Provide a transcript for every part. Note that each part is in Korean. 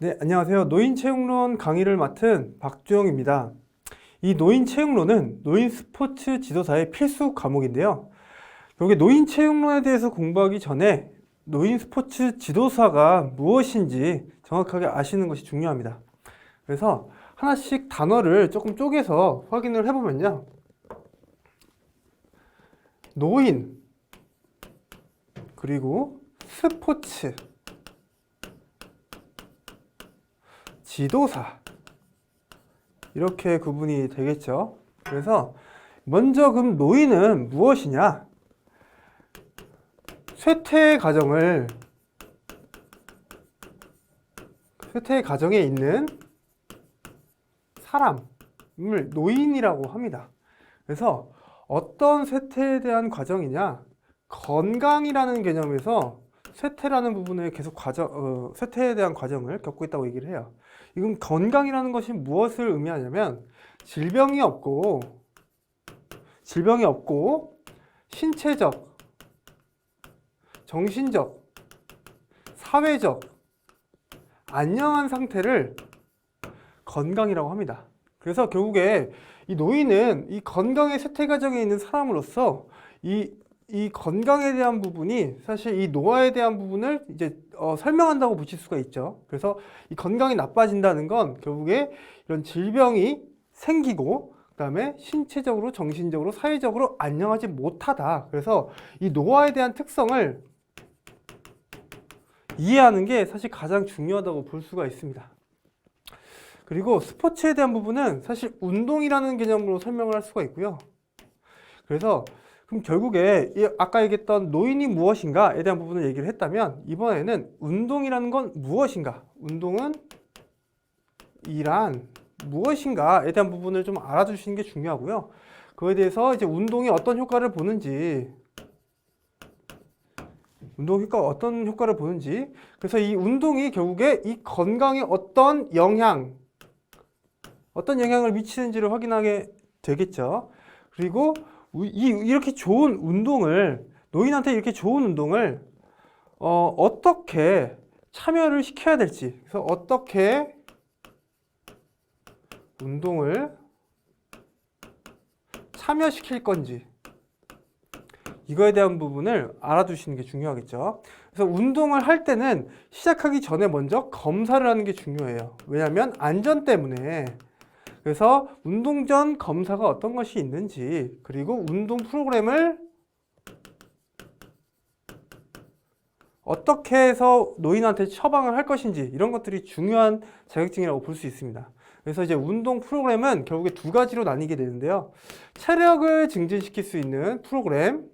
네, 안녕하세요. 노인체육론 강의를 맡은 박주영입니다. 이 노인체육론은 노인 스포츠 지도사의 필수 과목인데요. 여기 노인체육론에 대해서 공부하기 전에 노인 스포츠 지도사가 무엇인지 정확하게 아시는 것이 중요합니다. 그래서 하나씩 단어를 조금 쪼개서 확인을 해보면요. 노인, 그리고 스포츠, 지도사, 이렇게 구분이 되겠죠. 그래서 먼저 그럼 노인은 무엇이냐? 쇠퇴 가정에 있는 사람을 노인이라고 합니다. 그래서 어떤 쇠퇴에 대한 과정이냐? 건강이라는 개념에서 쇠퇴라는 부분에 계속 쇠퇴에 대한 과정을 겪고 있다고 얘기를 해요. 이건 건강이라는 것이 무엇을 의미하냐면 질병이 없고 신체적, 정신적, 사회적 안녕한 상태를 건강이라고 합니다. 그래서 결국에 이 노인은 이 건강의 쇠퇴 과정에 있는 사람으로서 이 건강에 대한 부분이 사실 이 노화에 대한 부분을 이제 설명한다고 보실 수가 있죠. 그래서 이 건강이 나빠진다는 건 결국에 이런 질병이 생기고 그다음에 신체적으로, 정신적으로, 사회적으로 안녕하지 못하다. 그래서 이 노화에 대한 특성을 이해하는 게 사실 가장 중요하다고 볼 수가 있습니다. 그리고 스포츠에 대한 부분은 사실 운동이라는 개념으로 설명을 할 수가 있고요. 그래서 그럼 결국에 아까 얘기했던 노인이 무엇인가에 대한 부분을 얘기를 했다면 이번에는 운동이라는 건 무엇인가? 운동은 이란 무엇인가에 대한 부분을 좀 알아주시는 게 중요하고요. 그거에 대해서 이제 운동이 어떤 효과를 보는지 그래서 이 운동이 결국에 이 건강에 어떤 영향을 미치는지를 확인하게 되겠죠. 그리고 이렇게 좋은 운동을 노인한테 이렇게 좋은 운동을 어떻게 참여를 시켜야 될지, 그래서 어떻게 운동을 참여시킬 건지 이거에 대한 부분을 알아두시는 게 중요하겠죠. 그래서 운동을 할 때는 시작하기 전에 먼저 검사를 하는 게 중요해요. 왜냐하면 안전 때문에. 그래서 운동 전 검사가 어떤 것이 있는지, 그리고 운동 프로그램을 어떻게 해서 노인한테 처방을 할 것인지 이런 것들이 중요한 자격증이라고 볼 수 있습니다. 그래서 이제 운동 프로그램은 결국에 두 가지로 나뉘게 되는데요. 체력을 증진시킬 수 있는 프로그램,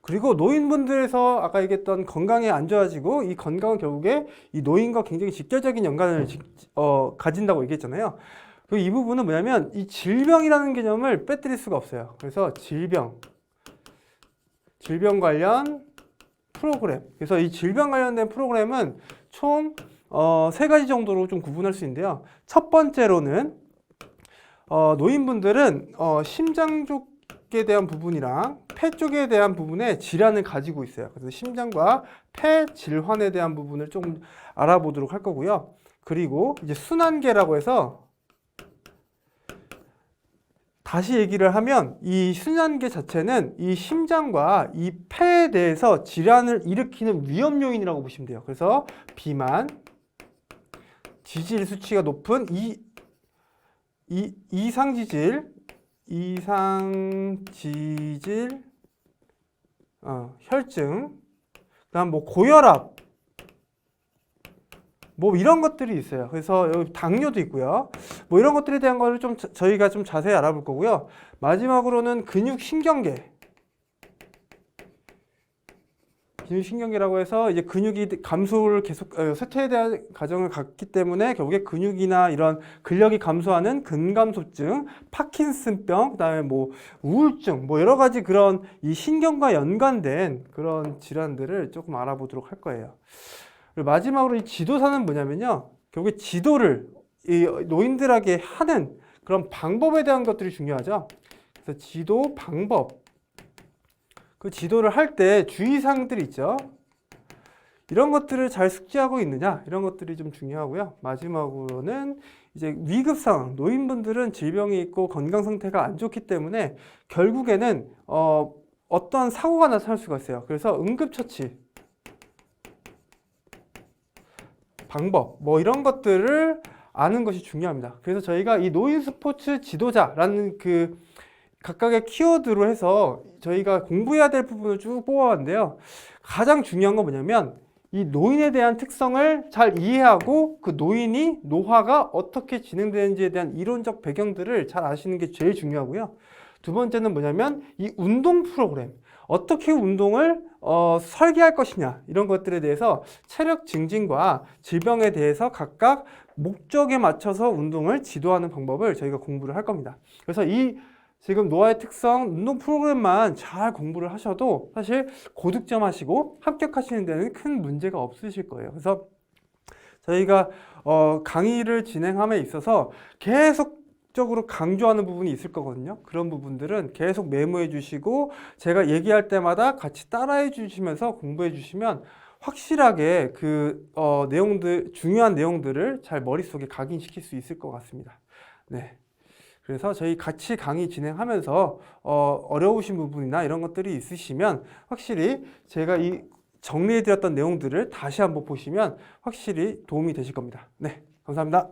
그리고 노인분들에서 아까 얘기했던 건강이 안 좋아지고 이 건강은 결국에 이 노인과 굉장히 직결적인 연관을 가진다고 얘기했잖아요. 그리고 이 부분은 뭐냐면 이 질병이라는 개념을 빼뜨릴 수가 없어요. 그래서 질병 관련 프로그램. 그래서 이 질병 관련된 프로그램은 총 3가지 정도로 좀 구분할 수 있는데요. 첫 번째로는 노인분들은 심장 쪽에 대한 부분이랑 폐 쪽에 대한 부분에 질환을 가지고 있어요. 그래서 심장과 폐 질환에 대한 부분을 좀 알아보도록 할 거고요. 그리고 이제 순환계라고 해서 다시 얘기를 하면 이 순환계 자체는 이 심장과 이 폐에 대해서 질환을 일으키는 위험 요인이라고 보시면 돼요. 그래서 비만, 지질 수치가 높은 이상지질, 혈증, 그다음 뭐 고혈압, 뭐 이런 것들이 있어요. 그래서 여기 당뇨도 있고요. 뭐 이런 것들에 대한 거를 좀 저희가 좀 자세히 알아볼 거고요. 마지막으로는 근육신경계라고 해서 이제 근육이 감소를 계속 쇠퇴에 대한 과정을 갖기 때문에 결국에 근육이나 이런 근력이 감소하는 근감소증, 파킨슨병, 그다음에 뭐 우울증, 뭐 여러 가지 그런 이 신경과 연관된 그런 질환들을 조금 알아보도록 할 거예요. 그리고 마지막으로 이 지도사는 뭐냐면요. 결국에 지도를 이 노인들에게 하는 그런 방법에 대한 것들이 중요하죠. 그래서 지도 방법. 그 지도를 할 때 주의사항들이 있죠. 이런 것들을 잘 숙지하고 있느냐 이런 것들이 좀 중요하고요. 마지막으로는 이제 위급 상황, 노인분들은 질병이 있고 건강 상태가 안 좋기 때문에 결국에는 어떤 사고가 나타날 수가 있어요. 그래서 응급처치 방법 뭐 이런 것들을 아는 것이 중요합니다. 그래서 저희가 이 노인 스포츠 지도자라는 그 각각의 키워드로 해서 저희가 공부해야 될 부분을 쭉 뽑아왔는데요. 가장 중요한 건 뭐냐면 이 노인에 대한 특성을 잘 이해하고 그 노인이 노화가 어떻게 진행되는지에 대한 이론적 배경들을 잘 아시는 게 제일 중요하고요. 두 번째는 뭐냐면 이 운동 프로그램, 어떻게 운동을 설계할 것이냐 이런 것들에 대해서 체력 증진과 질병에 대해서 각각 목적에 맞춰서 운동을 지도하는 방법을 저희가 공부를 할 겁니다. 그래서 이 지금 노화의 특성 운동 프로그램만 잘 공부를 하셔도 사실 고득점 하시고 합격하시는 데는 큰 문제가 없으실 거예요. 그래서 저희가 강의를 진행함에 있어서 계속적으로 강조하는 부분이 있을 거거든요. 그런 부분들은 계속 메모해 주시고 제가 얘기할 때마다 같이 따라해 주시면서 공부해 주시면 확실하게 그 내용들, 중요한 내용들을 잘 머릿속에 각인시킬 수 있을 것 같습니다. 네. 그래서 저희 같이 강의 진행하면서 어려우신 부분이나 이런 것들이 있으시면 확실히 제가 이 정리해 드렸던 내용들을 다시 한번 보시면 확실히 도움이 되실 겁니다. 네, 감사합니다.